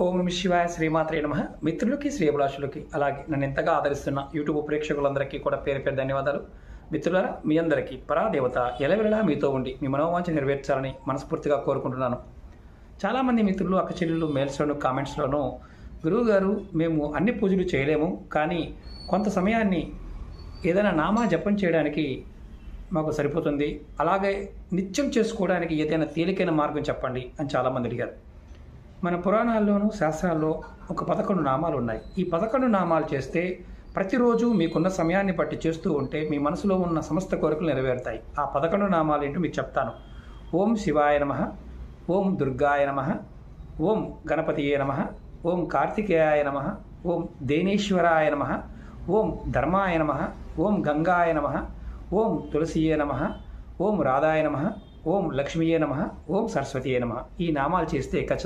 ఓం నమ శివాయ శ్రీమాత్రే నమః. మిత్రులకి శ్రేయభిలాషులకి అలాగే నన్ను ఎంతగా ఆదరిస్తున్న యూట్యూబ్ ప్రేక్షకులందరికీ కూడా పేరు పేరు ధన్యవాదాలు. మిత్రులారా, మీ అందరికీ పరాదేవత ఎలవెలలా మీతో ఉండి మీ మనోవాంఛ నెరవేర్చాలని మనస్ఫూర్తిగా కోరుకుంటున్నాను. చాలామంది మిత్రులు అక్క చెల్లెళ్ళు మెయిల్స్లోను కామెంట్స్లోనూ గురువుగారు మేము అన్ని పూజలు చేయలేము, కానీ కొంత సమయాన్ని ఏదైనా నామా జపం చేయడానికి మాకు సరిపోతుంది, అలాగే నిత్యం చేసుకోవడానికి ఏదైనా తేలికైన మార్గం చెప్పండి అని చాలామంది అడిగారు. మన పురాణాల్లోనూ శాస్త్రాల్లో ఒక 11 నామాలు ఉన్నాయి. ఈ 11 నామాలు చేస్తే ప్రతిరోజు మీకున్న సమయాన్ని బట్టి చేస్తూ ఉంటే మీ మనసులో ఉన్న సమస్త కోరికలు నెరవేరుతాయి. ఆ 11 నామాలు ఏంటో మీకు చెప్తాను. ఓం శివాయ నమః, ఓం దుర్గాయ నమః, ఓం గణపతియే నమః, ఓం కార్తికేయాయ నమః, ఓం దేనేశ్వరాయ నమః, ఓం ధర్మాయ నమః, ఓం గంగాయ నమః, ఓం తులసియే నమః, ఓం రాధాయ నమః, ఓం లక్ష్మీయే నమః, ఓం సరస్వతియే నమః. ఈ నామాలు చేస్తే ఖచ్చితంగా